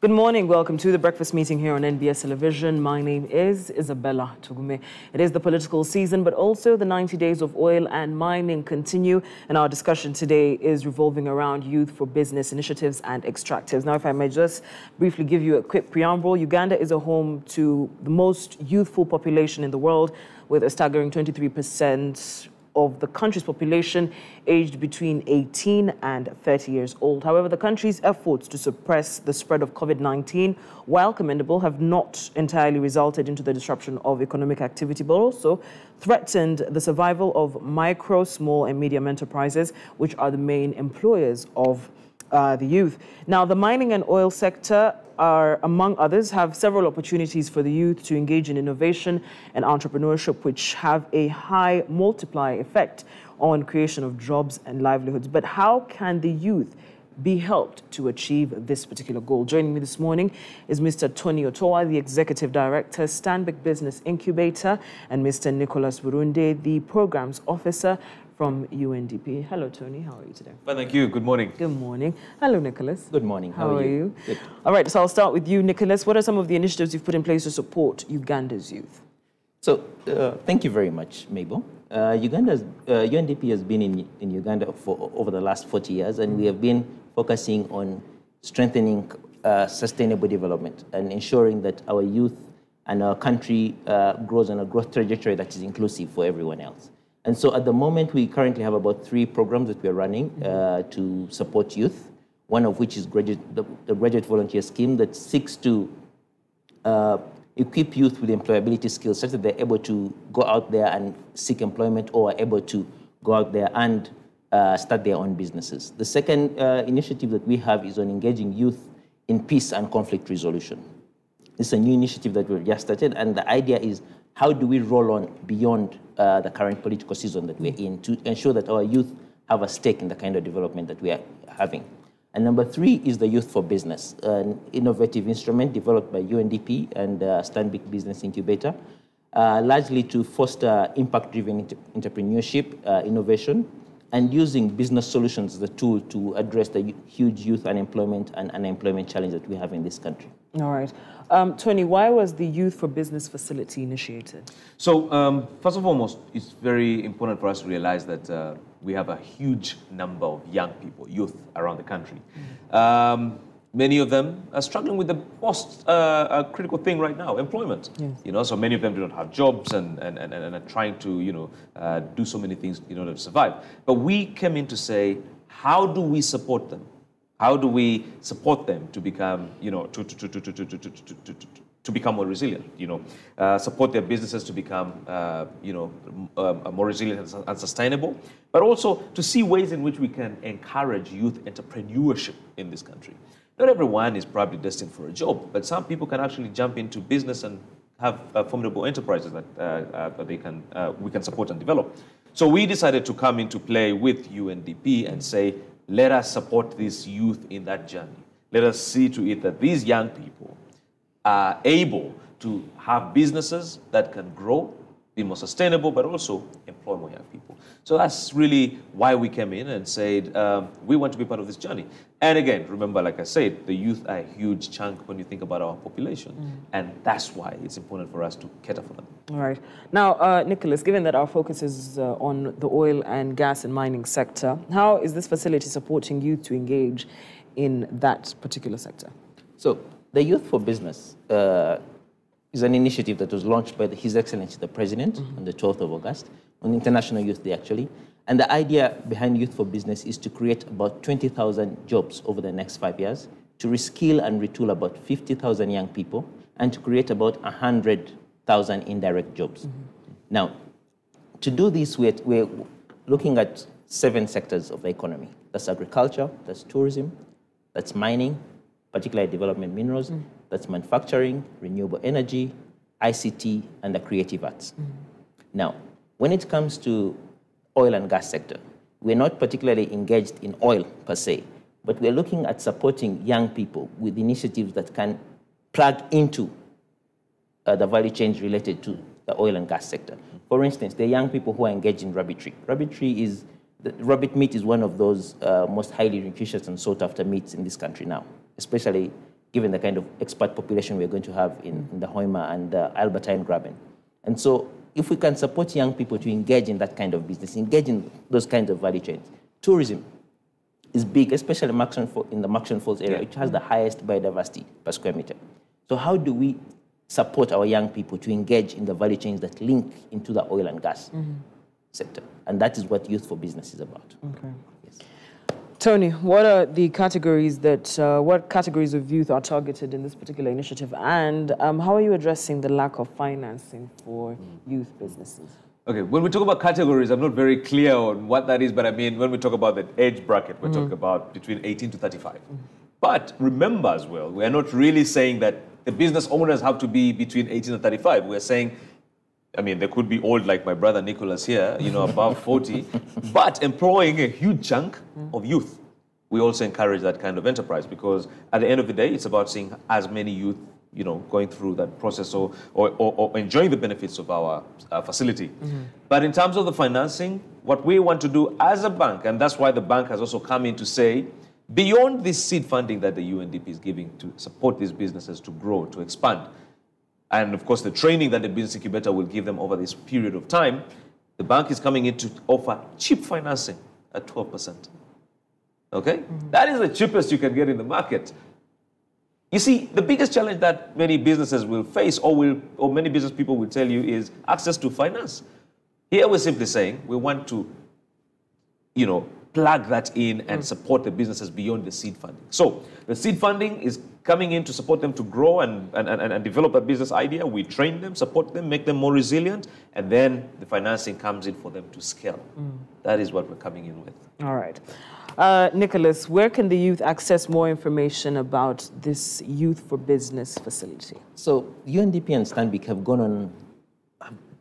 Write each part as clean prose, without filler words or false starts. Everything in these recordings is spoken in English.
Good morning. Welcome to the breakfast meeting here on NBS television. My name is Isabella Tugume. It is the political season, but also the 90 days of oil and mining continue. And our discussion today is revolving around youth for business initiatives and extractives. Now, if I may just briefly give you a quick preamble, Uganda is a home to the most youthful population in the world, with a staggering 23% of the country's population aged between 18 and 30 years old. However, the country's efforts to suppress the spread of COVID-19, while commendable, have not entirely resulted into the disruption of economic activity, but also threatened the survival of micro, small and medium enterprises, which are the main employers of the youth. Now, the mining and oil sector are, among others, have several opportunities for the youth to engage in innovation and entrepreneurship, which have a high multiplier effect on creation of jobs and livelihoods. But how can the youth be helped to achieve this particular goal? Joining me this morning is Mr. Tony Otowa, the Executive Director, Stanbic Business Incubator, and Mr. Nicholas Burunde, the Programs Officer from UNDP. Hello, Tony. How are you today? Well, thank you. Good morning. Good morning. Hello, Nicholas. Good morning. How are you? Good. All right, so I'll start with you, Nicholas. What are some of the initiatives you've put in place to support Uganda's youth? So, thank you very much, Mabel. UNDP has been in Uganda for over the last 40 years, and we have been focusing on strengthening sustainable development and ensuring that our youth and our country grows on a growth trajectory that is inclusive for everyone else. And so at the moment, we currently have about 3 programs that we are running to support youth, one of which is the Graduate Volunteer Scheme that seeks to equip youth with employability skills such that they're able to go out there and seek employment or are able to go out there and start their own businesses. The second initiative that we have is on engaging youth in peace and conflict resolution. It's a new initiative that we've just started, and the idea is how do we roll on beyond the current political season that we're in to ensure that our youth have a stake in the kind of development that we are having. And number 3 is the Youth for Business, an innovative instrument developed by UNDP and Stanbic Business Incubator, largely to foster impact-driven entrepreneurship, innovation, and using business solutions as a tool to address the huge youth unemployment and unemployment challenge that we have in this country. All right. Tony, why was the Youth for Business facility initiated? So, first and foremost, it's very important for us to realize that we have a huge number of young people, youth around the country. Many of them are struggling with the most critical thing right now, employment. Yes. You know, so many of them do not have jobs and are trying to, do so many things in order to survive. But we came in to say, how do we support them? How do we support them to become, to become more resilient? Support their businesses to become, more resilient and sustainable, but also to see ways in which we can encourage youth entrepreneurship in this country. Not everyone is probably destined for a job, but some people can actually jump into business and have formidable enterprises that we can support and develop. So we decided to come into play with UNDP and say, let us support this youth in that journey. Let us see to it that these young people are able to have businesses that can grow, be more sustainable, but also employ more young people. So that's really why we came in and said, we want to be part of this journey. And again, remember, like I said, the youth are a huge chunk when you think about our population. And that's why it's important for us to cater for them. All right. Now, Nicholas, given that our focus is on the oil and gas and mining sector, how is this facility supporting youth to engage in that particular sector? So the Youth for Business is an initiative that was launched by His Excellency the President on the 12th of August, on International Youth Day actually. And the idea behind Youth for Business is to create about 20,000 jobs over the next 5 years, to reskill and retool about 50,000 young people, and to create about 100,000 indirect jobs. Now, to do this, we're looking at 7 sectors of the economy. That's agriculture, that's tourism, that's mining, particularly development minerals, that's manufacturing, renewable energy, ICT, and the creative arts. Now, when it comes to oil and gas sector, we're not particularly engaged in oil per se, but we're looking at supporting young people with initiatives that can plug into the value chain related to the oil and gas sector. For instance, the young people who are engaged in rabbitry. Rabbit meat is one of those most highly nutritious and sought after meats in this country now, especially given the kind of expat population we're going to have in the Hoima and the Albertine Graben. And so if we can support young people to engage in that kind of business, engage in those kinds of value chains, tourism is big, especially in the Maxon Falls area, which has the highest biodiversity per square meter. So how do we support our young people to engage in the value chains that link into the oil and gas sector? And that is what Youth for Business is about. Okay. Yes. Tony, what are the categories what categories of youth are targeted in this particular initiative? And how are you addressing the lack of financing for youth businesses? Okay, when we talk about categories, I'm not very clear on what that is, but I mean, when we talk about the age bracket, we're talking about between 18 to 35. But remember as well, we're not really saying that the business owners have to be between 18 and 35. We're saying, I mean, they could be old like my brother Nicholas here, above 40, but employing a huge chunk of youth. We also encourage that kind of enterprise because at the end of the day, it's about seeing as many youth going through that process or enjoying the benefits of our facility. But in terms of the financing, what we want to do as a bank, and that's why the bank has also come in to say, beyond this seed funding that the UNDP is giving to support these businesses to grow, to expand, and of course the training that the business incubator will give them over this period of time, the bank is coming in to offer cheap financing at 12%. Okay? That is the cheapest you can get in the market. You see, the biggest challenge that many businesses will face or many business people will tell you is access to finance. Here we're simply saying we want to, plug that in and support the businesses beyond the seed funding. So the seed funding is coming in to support them to grow and develop a business idea. We train them, support them, make them more resilient, and then the financing comes in for them to scale. That is what we're coming in with. All right. Nicholas, where can the youth access more information about this Youth for Business facility? So UNDP and Stanbic have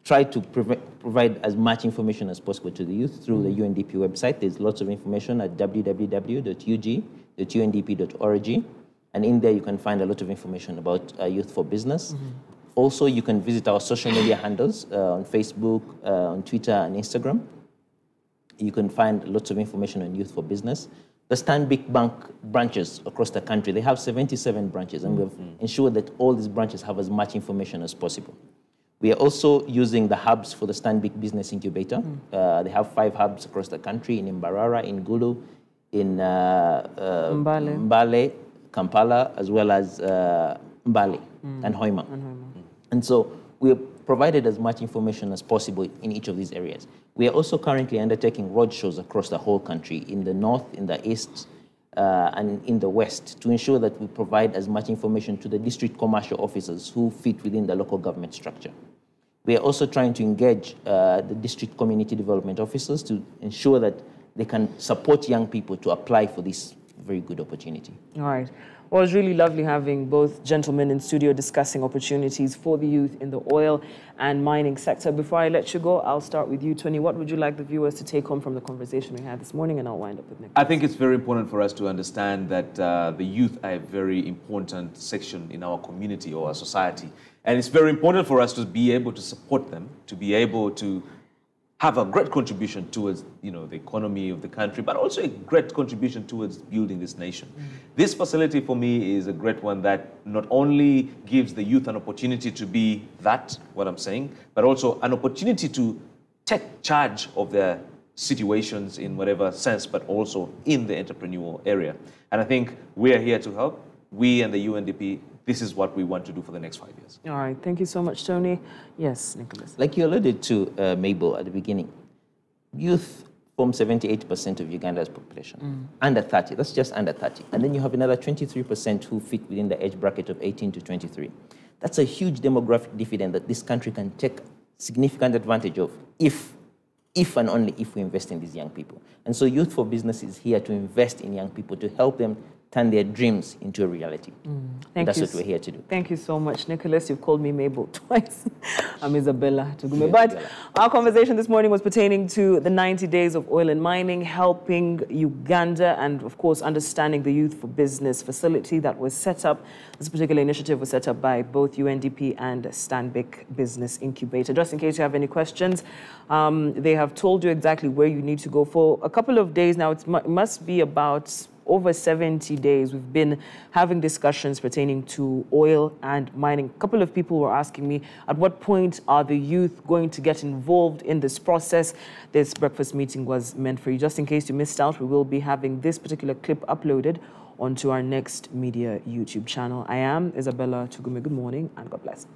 tried to provide as much information as possible to the youth through the UNDP website. There's lots of information at www.ug.undp.org. And in there, you can find a lot of information about Youth for Business. Also, you can visit our social media handles on Facebook, on Twitter, and Instagram. You can find lots of information on Youth for Business. The Stanbic Bank branches across the country, they have 77 branches, and we've ensured that all these branches have as much information as possible. We are also using the hubs for the Stanbic Business Incubator. They have 5 hubs across the country, in Mbarara, in Gulu, in Mbale, Kampala, as well as Mbale and Hoima. And so we have provided as much information as possible in each of these areas. We are also currently undertaking roadshows across the whole country, in the north, in the east, and in the west, to ensure that we provide as much information to the district commercial officers who fit within the local government structure. We are also trying to engage the district community development officers to ensure that they can support young people to apply for this very good opportunity. All right. Well, it was really lovely having both gentlemen in studio discussing opportunities for the youth in the oil and mining sector. Before I let you go, I'll start with you, Tony. What would you like the viewers to take home from the conversation we had this morning? And I'll wind up with Nick. I think it's very important for us to understand that the youth are a very important section in our community or our society. And it's very important for us to be able to support them, to be able to have a great contribution towards, the economy of the country, but also a great contribution towards building this nation. This facility for me is a great one that not only gives the youth an opportunity to be what I'm saying, but also an opportunity to take charge of their situations in whatever sense, but also in the entrepreneurial area. And I think we are here to help. We and the UNDP, this is what we want to do for the next 5 years. All right. Thank you so much, Tony. Yes, Nicholas. Like you alluded to, Mabel, at the beginning, youth form 78% of Uganda's population. Under 30, that's just under 30. And then you have another 23% who fit within the age bracket of 18 to 23. That's a huge demographic dividend that this country can take significant advantage of if and only if we invest in these young people. And so Youth for Business is here to invest in young people, to help them turn their dreams into a reality. That's what we're here to do. Thank you so much, Nicholas. You've called me Mabel twice. I'm Isabella Tugume. But our conversation this morning was pertaining to the 90 days of oil and mining, helping Uganda, and of course, understanding the Youth for Business facility that was set up. This particular initiative was set up by both UNDP and Stanbic Business Incubator. Just in case you have any questions, they have told you exactly where you need to go. For a couple of days now, it must be about over 70 days, we've been having discussions pertaining to oil and mining. A couple of people were asking me, at what point are the youth going to get involved in this process? This breakfast meeting was meant for you. Just in case you missed out, we will be having this particular clip uploaded onto our Next Media YouTube channel. I am Isabella Tugume. Good morning and God bless.